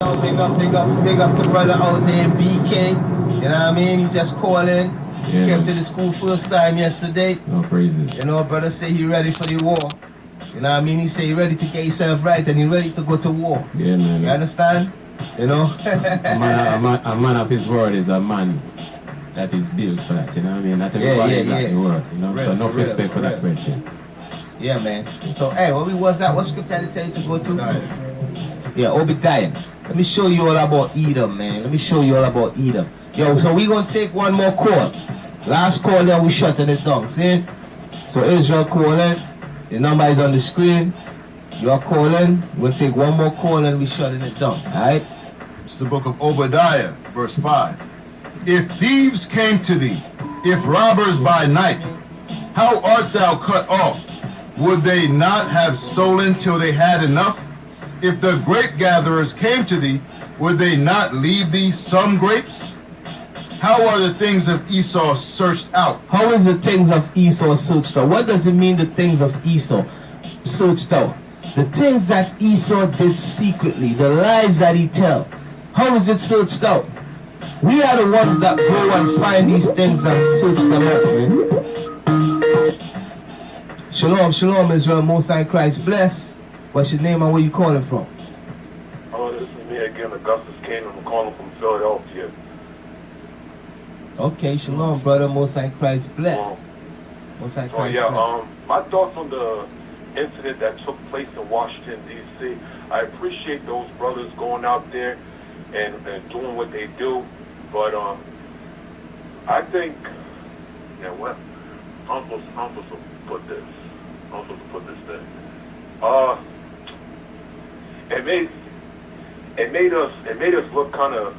Big up the brother out there in BK. You know what I mean? He just calling. He came to the school first time yesterday. No praises. You know, brother say he ready for the war. You know what I mean? He say he ready to get himself right and he ready to go to war. Yeah, man. You understand? You know? a man of his word is a man that is built for that. You know what I mean? Not everybody is at the word. You know? Real, so no respect for that real. question. Yeah, man. So, hey, what was that? What scripture did I tell you to go to? Yeah, Obadiah. Let me show you all about Edom, man. Let me show you all about Edom. Yo, so we're going to take one more call. Last call, then we shutting it down. See? So Israel calling. The number is on the screen. You are calling. We'll take one more call and we shutting it down. Alright? It's the book of Obadiah, verse 5. If thieves came to thee, if robbers by night, how art thou cut off? Would they not have stolen till they had enough? If the grape gatherers came to thee, would they not leave thee some grapes? How are the things of Esau searched out? How is the things of Esau searched out? What does it mean, the things of Esau searched out? The things that Esau did secretly, the lies that he tell. How is it searched out? We are the ones that go and find these things and search them out, man. Shalom, shalom, Israel, Most High Christ bless. What's your name and where you calling from? Oh, this is me again, Augustus Kane. I'm calling from Philadelphia. Okay, shalom, brother. Most High Christ bless. Most High Christ bless. My thoughts on the incident that took place in Washington, D.C. I appreciate those brothers going out there and doing what they do, but I think, what? I'm supposed to put this. I'm supposed to put this thing. It made us look kind of.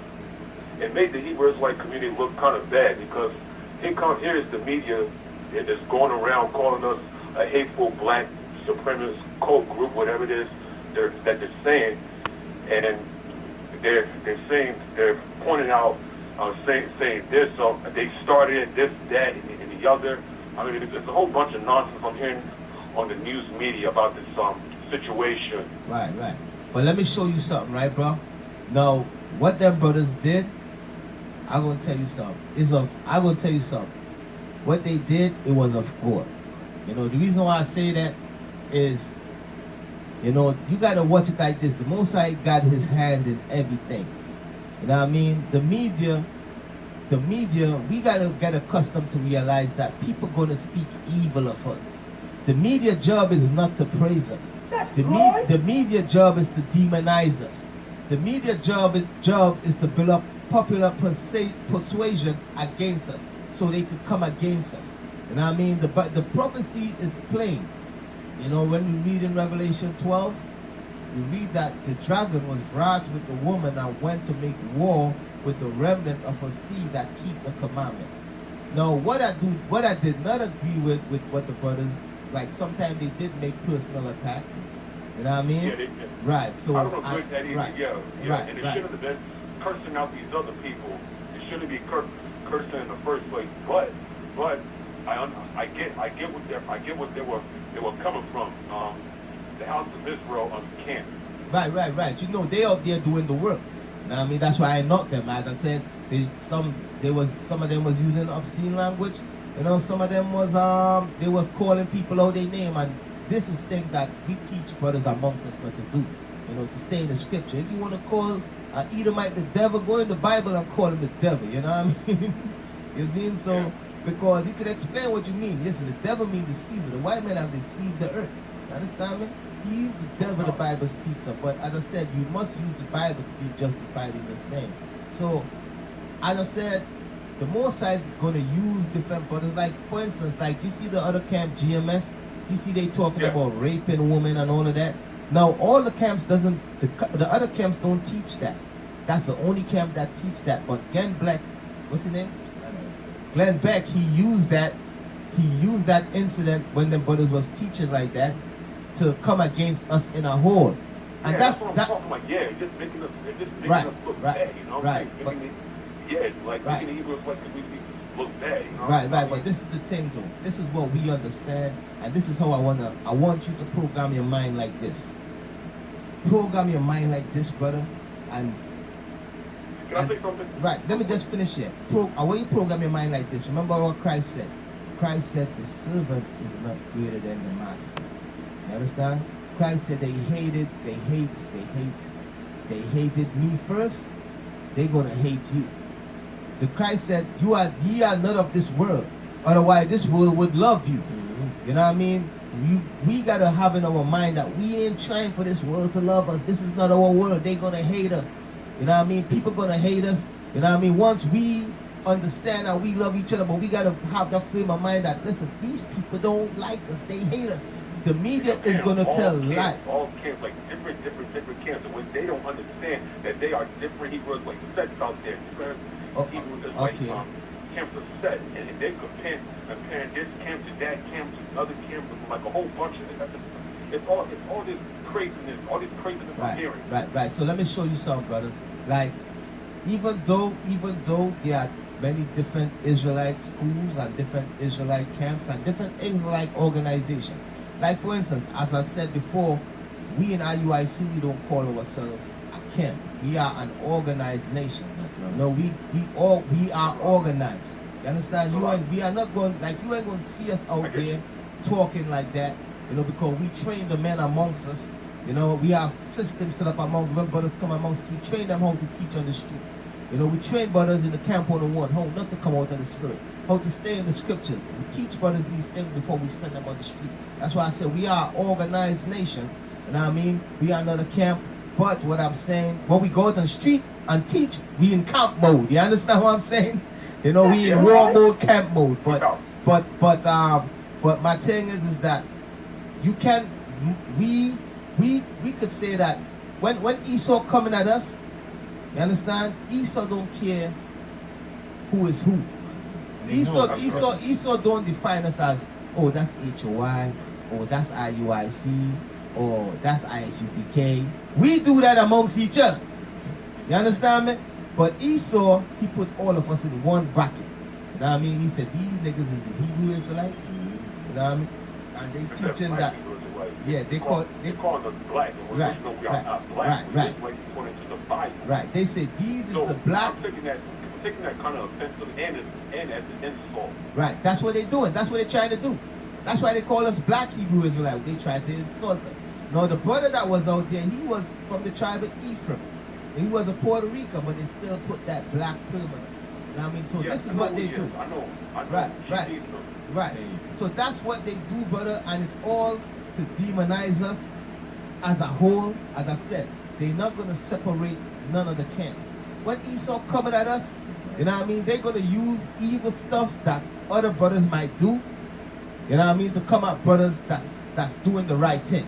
It made the Hebrew Israelite community look kind of bad because here's the media that's going around calling us a hateful black supremacist cult group, whatever it is that they're saying, and they're pointing out, saying this, they started it, this, that, and the other. I mean, there's a whole bunch of nonsense I'm hearing on the news media about this situation. Right. But let me show you something, right, bro? Now, what them brothers did, I'm gonna tell you something. What they did, it was of God. You know, the reason why I say that is, you know, you gotta watch it like this. The Most High got his hand in everything. You know what I mean? The media, we gotta get accustomed to realize that people gonna speak evil of us. The media job is not to praise us. The media job is to demonize us. The media job is to build up popular persuasion against us, so they could come against us. You know what I mean? The prophecy is plain. You know, when we read in Revelation 12, we read that the dragon was wroth with the woman and went to make war with the remnant of her seed that keep the commandments. Now, what I did not agree with what the brothers, like sometimes they did make personal attacks. You know what I mean? Yeah, they did. Right. So I don't agree with that either. right, Yeah. right, And it right. shouldn't have been cursing out these other people. It shouldn't be cursing in the first place. But I get what they were coming from. The house of Israel camp. Right. You know, they out there doing the work. You know what I mean? That's why I knocked them. As I said, some of them was using obscene language. You know, some of them was they was calling people out their name, and this is things that we teach brothers amongst us not to do. You know, to stay in the scripture. If you want to call Edomite the devil, go in the Bible and call him the devil. You know what I mean? You see? So because you could explain what you mean. Listen, the devil means deceiver. The white men have deceived the earth. You understand me? He's the devil the Bible speaks of. But as I said, you must use the Bible to be justified in the same. So, as I said, the Most High is going to use different brothers. Like, for instance, like you see the other camp, GMS, you see they talking about raping women and all of that. Now, all the camps the other camps don't teach that. That's the only camp that teach that. But Glenn Black, what's his name? Glenn Beck, he used that incident when the brothers was teaching like that to come against us in a whole. And that's what I'm talking about. Yeah, just making us look bad, you know? Right. Making the Hebrews like we look bad, you know? Right. But this is the thing though. This is what we understand, and this is how I want you to program your mind like this. Program your mind like this, brother. And Can I say something? right, let me just finish here. I want you to program your mind like this. Remember what Christ said. Christ said the servant is not greater than the master. You understand? Christ said they hated me first, they're gonna hate you. The Christ said, ye are not of this world. Otherwise this world would love you. You know what I mean? We gotta have in our mind that we ain't trying for this world to love us. This is not our world. They're gonna hate us. You know what I mean? People gonna hate us. You know what I mean? Once we understand that we love each other, but we gotta have that frame of mind that, listen, these people don't like us. They hate us. The media is gonna tell lies. All camps, like different camps, and when they don't understand that they are different Hebrews, like sects out there, different Hebrews is like camps of set, and they're comparing this camp to that camp to other camps, like a whole bunch of it. It's all this craziness, I'm hearing. Right. So let me show you something, brother. Like, even though there are many different Israelite schools and different Israelite camps and different Israelite organizations. Like, for instance, as I said before, we in IUIC, we don't call ourselves a camp. We are an organized nation. That's right. No, we are organized. You understand? We are not going, like, you ain't going to see us out there talking like that, you know, because we train the men amongst us. You know, we have systems set up among when brothers come amongst us. We train them how to teach on the street. You know, we train brothers in the camp 101, how not to come out of the spirit, how to stay in the scriptures. We teach brothers these things before we send them on the street. That's why I said we are an organized nation. You know what I mean? We are not a camp. But what I'm saying, when we go out on the street and teach, we in camp mode. You understand what I'm saying? You know, we in war mode, camp mode. But my thing is that you can, we could say that when Esau coming at us, you understand? Esau don't care who is who. Esau don't define us as, oh, that's HOI, or that's IUIC, or that's ISUPK. We do that amongst each other. You understand me? But Esau, he put all of us in one bracket. You know what I mean? He said these niggas is the Hebrew Israelites. You know what I mean? And they teaching that. Yeah, they call us black. Right. Right. They say these is the black. I'm taking that kind of offensive and as an insult. Right. That's what they're doing. That's what they're trying to do. That's why they call us black Hebrew Israelites. They try to insult us. No, the brother that was out there, he was from the tribe of Ephraim. He was a Puerto Rican, but they still put that black term on us. You know what I mean? So this is what they do. I know. Right. So that's what they do, brother, and it's all to demonize us as a whole. As I said, they're not going to separate none of the camps. When Esau coming at us, you know what I mean, they're going to use evil stuff that other brothers might do, you know what I mean, to come at brothers that's doing the right thing.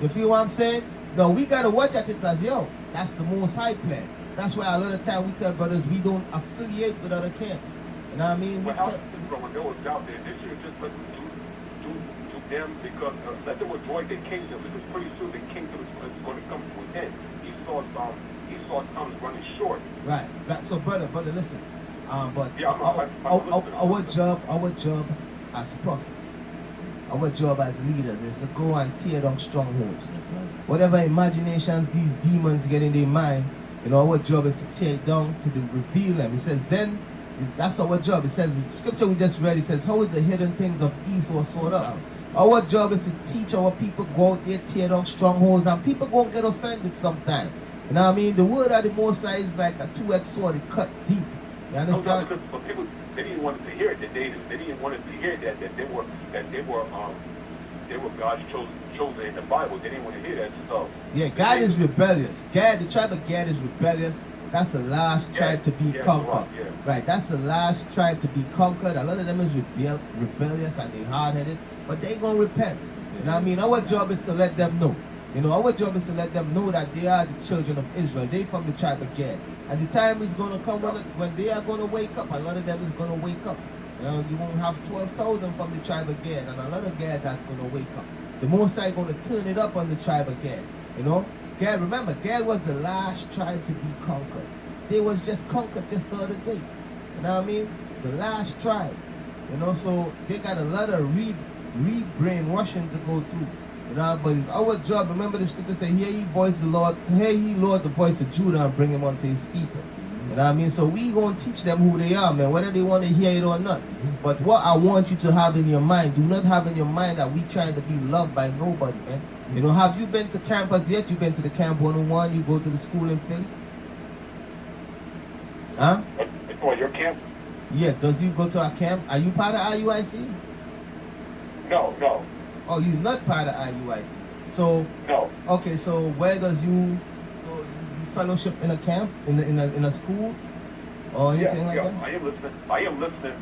You feel what I'm saying? No, we got to watch at it as, yo, that's the Most High plan. That's why a lot of time we tell brothers we don't affiliate with other camps. You know what I mean? Well, when they was out there, they should just let them do them, because let them enjoy their kingdom, because pretty soon the kingdom is going to come to an end. Esau's time is running short. Right. So brother, listen. But yeah, our job as prophets, our job as leaders is to go and tear down strongholds. Whatever imaginations these demons get in their mind, you know, our job is to tear it down, to reveal them. It says then, that's our job. It says, scripture we just read, it says, how is the hidden things of Esau stored up? Our job is to teach our people, go out there, tear down strongholds, and people gonna get offended sometimes. You know what I mean? The word of the Most High is like a two-edged sword, it cut deep. You understand? No, because people, they didn't want to hear it. They didn't want to hear that they were God's chosen in the Bible. They didn't want to hear that stuff. Yeah, God is rebellious. The tribe of Gad is rebellious. That's the last tribe to be conquered. Right, that's the last tribe to be conquered. A lot of them is rebellious and they hard-headed, but they gonna repent. You know what I mean? Our job is to let them know. You know, our job is to let them know that they are the children of Israel. They from the tribe of Gad. And the time is going to come when they are going to wake up. A lot of them is going to wake up. You know, you won't have 12,000 from the tribe of Gad, and a lot of Gad that's going to wake up. The Most High going to turn it up on the tribe of Gad. You know, Gad, remember, Gad was the last tribe to be conquered. They was just conquered just the other day. You know what I mean? The last tribe. You know, so they got a lot of re-brainwashing to go through. You know, but it's our job. Remember the scripture say, hear ye Lord, the voice of Judah, and bring him unto his people. You know what I mean? So we gonna teach them who they are, man, whether they want to hear it or not. But what I want you to have in your mind, do not have in your mind that we trying to be loved by nobody, man. You know, have you been to campus yet? You been to the Camp 101? You go to the school in Philly? Huh? Oh, your camp? Yeah, does you go to our camp? Are you part of IUIC? No. Oh, you're not part of IUIC. So No. okay, so where does you fellowship in a camp, in a school, or anything like that? I am listening.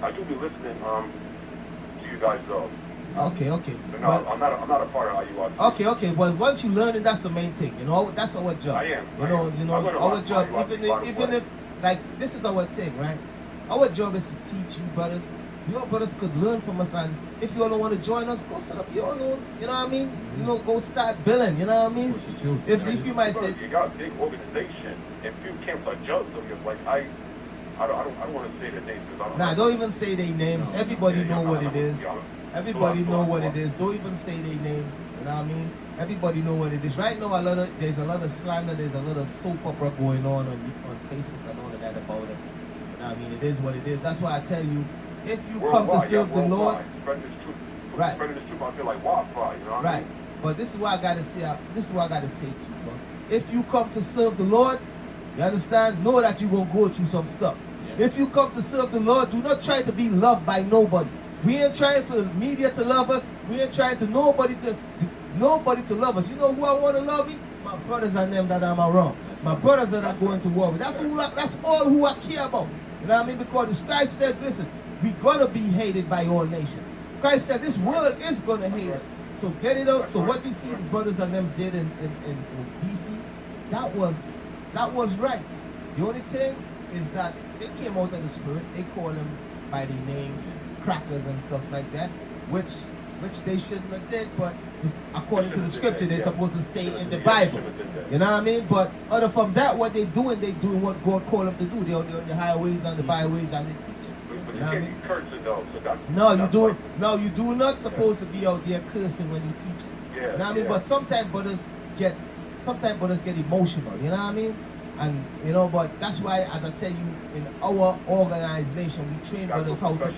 I do be listening to you guys though. Okay. But no, Well, I'm not a part of IUIC. Okay. Well, once you learn it, that's the main thing. You know, that's our job. I am. You know, I learn a our lot job. from IUIC, Even if like this is our thing, right? Our job is to teach you brothers. Your brothers could learn from us, and if you all want to join us, go set up your own. You know what I mean? You know, go start billing. You know what I mean? If you might say, you got a big organization, and few camps are jealous of you. Like I don't want to say the names because I don't. don't even say their names. Everybody know what it is. Everybody know what it is. Don't even say their name. You know what I mean? Everybody know what it is. Right now, there's a lot of slander. There's a lot of soap opera going on Facebook and all of that about us. You know what I mean? It is what it is. That's why I tell you, if you come to serve the Lord, right? Spreading this truth, I feel like wildfire. You know what I Right. mean? But this is what I gotta say. This is what I gotta say to you, bro. If you come to serve the Lord, you understand? Know that you gonna go through some stuff. Yeah. If you come to serve the Lord, do not try to be loved by nobody. We ain't trying for the media to love us. We ain't trying to nobody to love us. You know who I want to love me? My brothers and them that I'm around. My brothers that are going to war with. That's all who I care about. You know what I mean? Because Christ said, listen, we're gonna be hated by all nations. Christ said this world is gonna hate us. So get it out. So what you see the brothers and them did in D.C., that was right. The only thing is that they came out of the spirit. They call them by their names, crackers and stuff like that, which they shouldn't have did, but according to the scripture, they're supposed to stay in the Bible. You know what I mean? But other from that, what they're doing what God called them to do. They're on the highways and the byways and they teach it. But you can't be cursing though. So that's, You do not supposed to be out there cursing when you teach it. Yeah, you know what I mean? But sometimes brothers get emotional, you know what I mean? And you know, but that's why, as I tell you, in our organized nation, we train brothers how to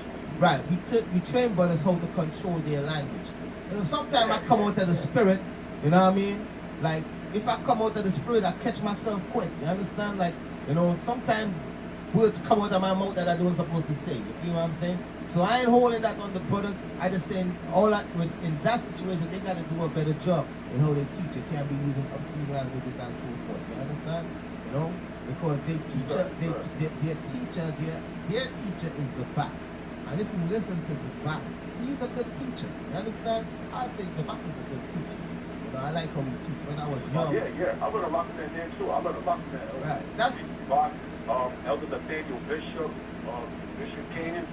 we train brothers how to control their language. You know, sometimes I come out of the spirit, you know what I mean? Like if I come out of the spirit, I catch myself quick. You understand? Like, you know, sometimes words come out of my mouth that I don't supposed to say. You feel what I'm saying? So I ain't holding that on the brothers. I just saying in that situation they gotta do a better job in how they teach. It can't be using obscene languages and so forth. You understand? You know? Because their teacher is the back. And if you listen to the back, he's a good teacher. You understand? I say the back is a good teacher. You know, I like how he teach when I was young. Yeah. I learned a lot from that there too. I learned a lot from that. Right. That's Elder Nathaniel Bishop, Bishop Canaan.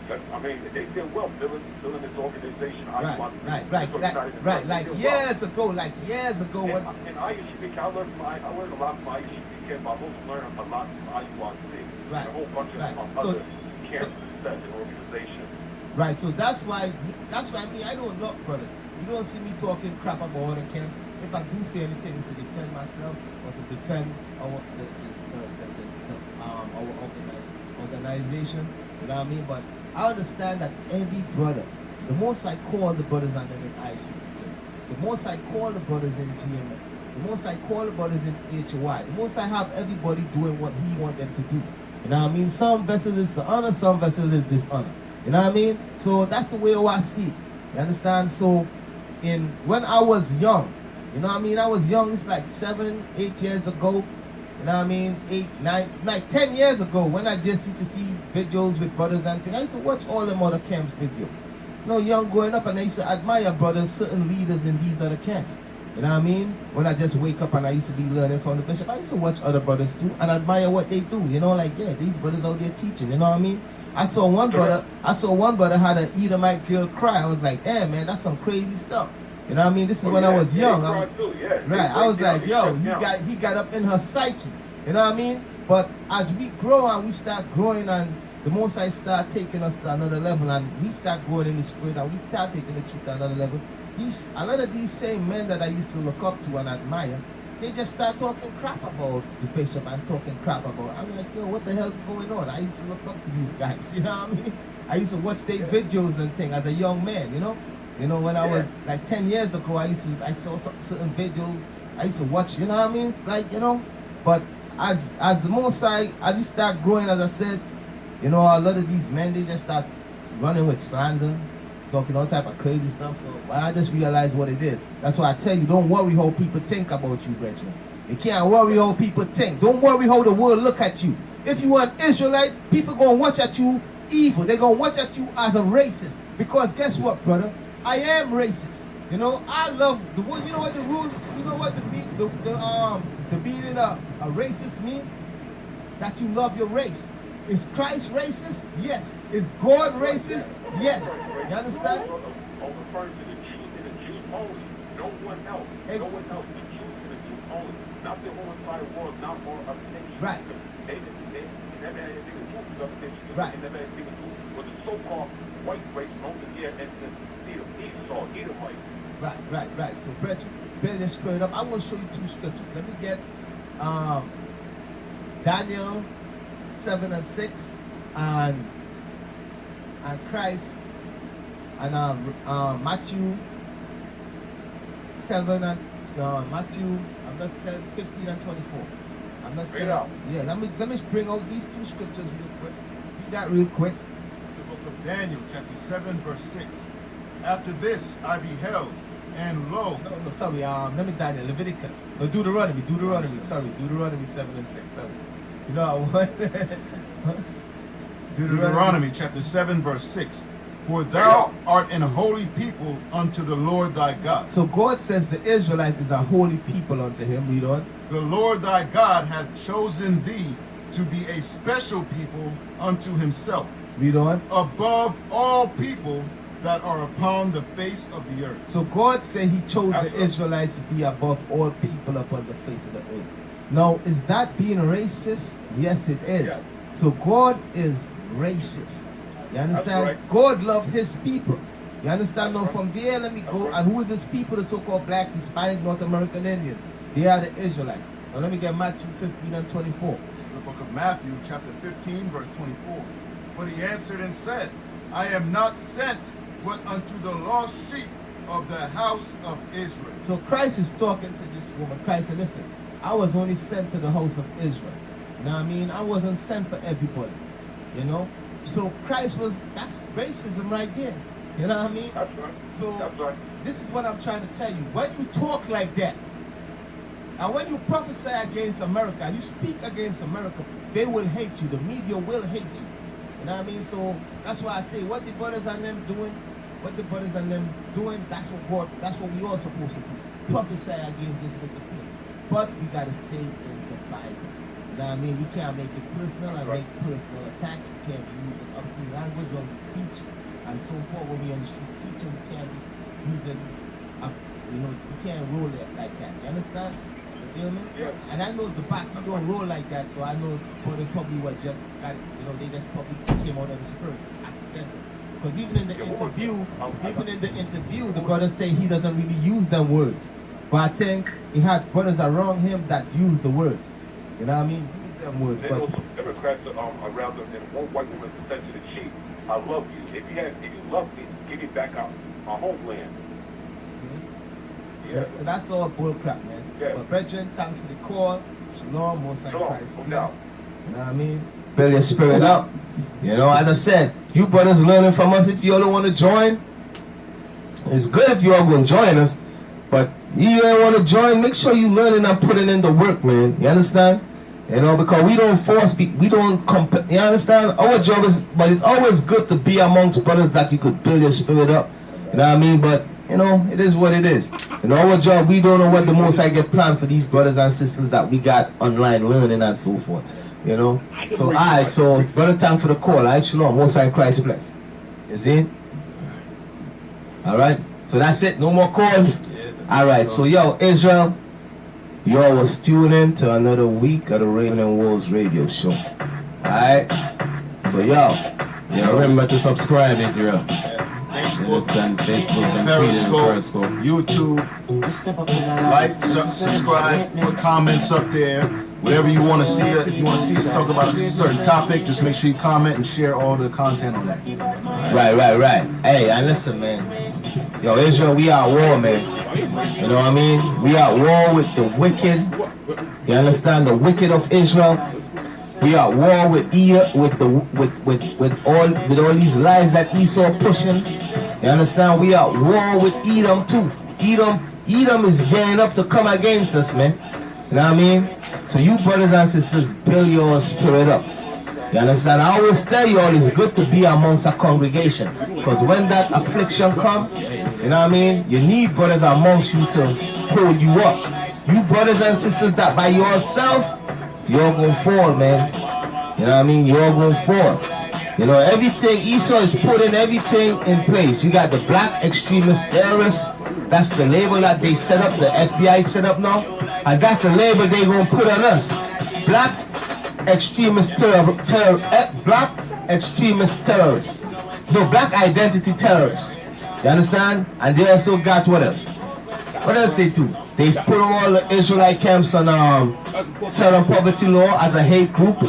I mean, they did well building this organization. Right. Like years ago. And IUIC, I learned a lot from IUIC, but I also learned a lot from IUIC. Right. A whole bunch of other camps and organizations. Right. So that's why I mean I don't look, brother. You don't see me talking crap about other camps. If I do say anything, it's to defend myself or to defend our organization. You know what I mean? But I understand that every brother, the most I call the brothers and them in IUIC, the most I call the brothers in GMS, the most I call the brothers in HOI, the most I have everybody doing what he wants them to do. You know what I mean? Some vessel is to honor, some vessel is dishonor. You know what I mean? So that's the way I see it. You understand? So when I was young, you know what I mean? I was young, it's like 7, 8 years ago. You know what I mean? 8, 9, like 10 years ago when I just used to see videos with brothers and things. I used to watch all them other camps videos. You know, young growing up, and I used to admire brothers, certain leaders in these other camps. You know what I mean? When I just wake up and I used to be learning from the bishop, I used to watch other brothers too and admire what they do. You know, like, yeah, these brothers out there teaching. You know what I mean? I saw one brother had an Edomite girl cry. I was like, damn, man, that's some crazy stuff. You know what I mean? This is when I was young. Right. I was like, yo, he got up in her psyche. You know what I mean? But as we grow and we start growing, and the Most High start taking us to another level, and we start growing in the spirit, and we start taking the truth to another level, a lot of these same men that I used to look up to and admire, they just start talking crap about the bishop and talking crap about. I'm like, yo, what the hell's going on? I used to look up to these guys, you know what I mean? I used to watch their videos and things as a young man, you know. You know, when I was like 10 years ago, I saw certain videos. I used to watch, you know what I mean? It's like, you know, but as the more as you start growing, as I said, you know, a lot of these men, they just start running with slander, talking all type of crazy stuff. So I just realized what it is. That's why I tell you, don't worry how people think about you, brethren. You can't worry how people think. Don't worry how the world look at you. If you are an Israelite, people gonna watch at you evil. They're gonna watch at you as a racist. Because guess what, brother? I am racist. You know, I love the word. You know what the rule? You know what the being a racist mean? That you love your race. Is Christ racist? Yes. Is God racist? Yes. You understand? I'm referring to the Jews and the Jews only. No one else. No one else. The Jews and the Jews only. Not the whole entire world. Not all of the nation. Right. They never had anything to do with the nation. Right. They never had anything to do with the so-called white race over here and Esau, Edomite. Right. So, brethren, build this spirit up. I'm going to show you two scriptures. Let me get Daniel 7 and 6 and Christ and Matthew 7 and Matthew. I'm not saying 15 and 24. I'm not saying. Yeah. Let me bring out these two scriptures real quick. Read that real quick. The book of Daniel, chapter 7, verse 6. After this I beheld, and lo. No, sorry. Let me Daniel. Leviticus. No, Deuteronomy. Sorry, Deuteronomy 7 and 6. Sorry. You know what? Deuteronomy chapter 7, verse 6. For thou art an holy people unto the Lord thy God. So God says the Israelites is a holy people unto him. Read on. The Lord thy God hath chosen thee to be a special people unto himself. Read on. Above all people that are upon the face of the earth. So God said he chose the Israelites to be above all people upon the face of the earth. Now, is that being racist? Yes, it is. Yeah. So God is racist. You understand? Right. God loves his people. You understand? Now from there, let me go. And who is his people? The so-called blacks, Hispanic, North American Indians. They are the Israelites. Now let me get Matthew 15 and 24. The book of Matthew, chapter 15, verse 24. But he answered and said, I am not sent but unto the lost sheep of the house of Israel. So Christ is talking to this woman. Christ said, listen, I was only sent to the house of Israel. You know what I mean? I wasn't sent for everybody. You know? So Christ was, that's racism right there. You know what I mean? That's right. So That's right. this is what I'm trying to tell you. When you talk like that, and when you prophesy against America, and you speak against America, they will hate you. The media will hate you. You know what I mean? So that's why I say what the brothers and them doing, that's what we all supposed to do. Prophesy against this with the people. But we gotta stay in the Bible. You know what I mean? We can't make it personal and make personal attacks. We can't be using obscene language when we teach and so forth. When we on the street teaching, we can't be using we can't roll it like that. You understand? You feel me? Yeah. And I know the back we don't roll like that, so I know but it's probably what just got they just probably came out of the spirit accidentally. Because even in the interview, the brother say he doesn't really use them words. But I think he had brothers around him that use the words. You know what I mean? Use them words. They But also Democrats around them, and one white woman said to the chief, I love you. If you love me, give me back my homeland. yeah, so that's all bull crap, man. Yeah. But brethren, thanks for the call. Shalom, most high Shalom, Christ. no Bless. doubt. You know what I mean? Build your spirit up. You know, as I said, you brothers learning from us. If you all don't want to join, it's good if you all going to join us. But you don't want to join, make sure you learning and putting in the work, man. You understand? You know, because we don't force people, we don't compare. You understand? Our job is, but it's always good to be amongst brothers that you could build your spirit up. You know what I mean? But, you know, it is what it is. You know, our job, we don't know what the most I get planned for these brothers and sisters that we got online learning and so forth. You know? So, alright, so, brother, thank for the call. Alright, shalom. Most high Christ bless. You see? Alright? So that's it. No more calls. Alright, so yo, Israel, y'all was tuning in to another week of the Raven and Wolves radio show. Alright? So yo, Yeah, remember to subscribe, Israel. you Understand Facebook and Twitter and Periscope, YouTube. Like, subscribe, put comments up there. Whatever you want to see, if you want to see us talk about a certain topic, just make sure you comment and share all the content on that. Right. Hey, and listen, man. Yo, Israel, we are at war, man. You know what I mean? We are at war with the wicked. You understand? The wicked of Israel. We are at war with all these lies that Esau pushing. You understand? We are at war with Edom too. Edom is gearing up to come against us, man. You know what I mean? So you brothers and sisters, build your spirit up. You understand? I always tell you all it's good to be amongst a congregation. Because when that affliction comes, you know what I mean? You need brothers amongst you to hold you up. You brothers and sisters that by yourself, you're going to fall, man. You know what I mean? You're going to fall. You know, everything, Esau is putting everything in place. You got the black extremist terrorists. That's the label that they set up, the FBI set up now. And that's the label they're going to put on us. Black extremist black extremist terrorists. No, black identity terrorists. You understand? And they also got what else? What else they do? They put all the Israelite camps on Southern Poverty Law as a hate group.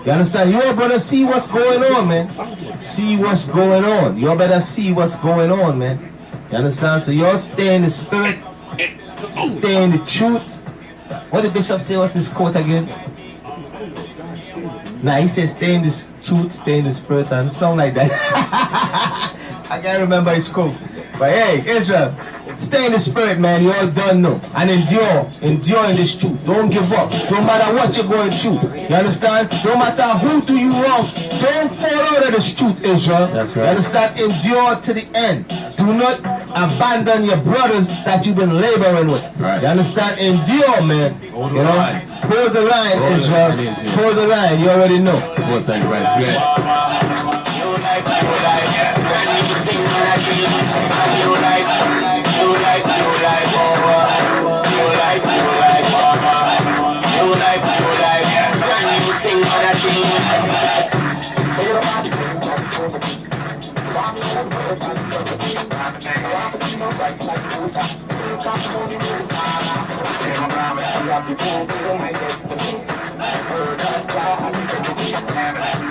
You understand? You all better see what's going on, man. See what's going on. You all better see what's going on, man. You understand? So you all stay in the spirit, stay in the truth. What did Bishop say? What's his quote again? Nah, he says stay in the truth, stay in the spirit, and something like that. I can't remember his quote. But hey, Israel, stay in the spirit, man. You all done know. And endure in this truth. Don't give up. No matter what you're going through. You understand? No matter who do you wrong, don't fall out of this truth, Israel. That's right. You understand? Endure to the end. Do not abandon your brothers that you've been laboring with. Right. You understand? Endure, man. Hold the line. Hold the line, Israel. Hold the line. You already know. Most and right. Yes.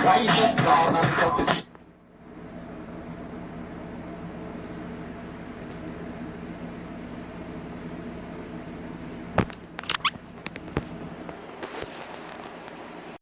Righteous laws and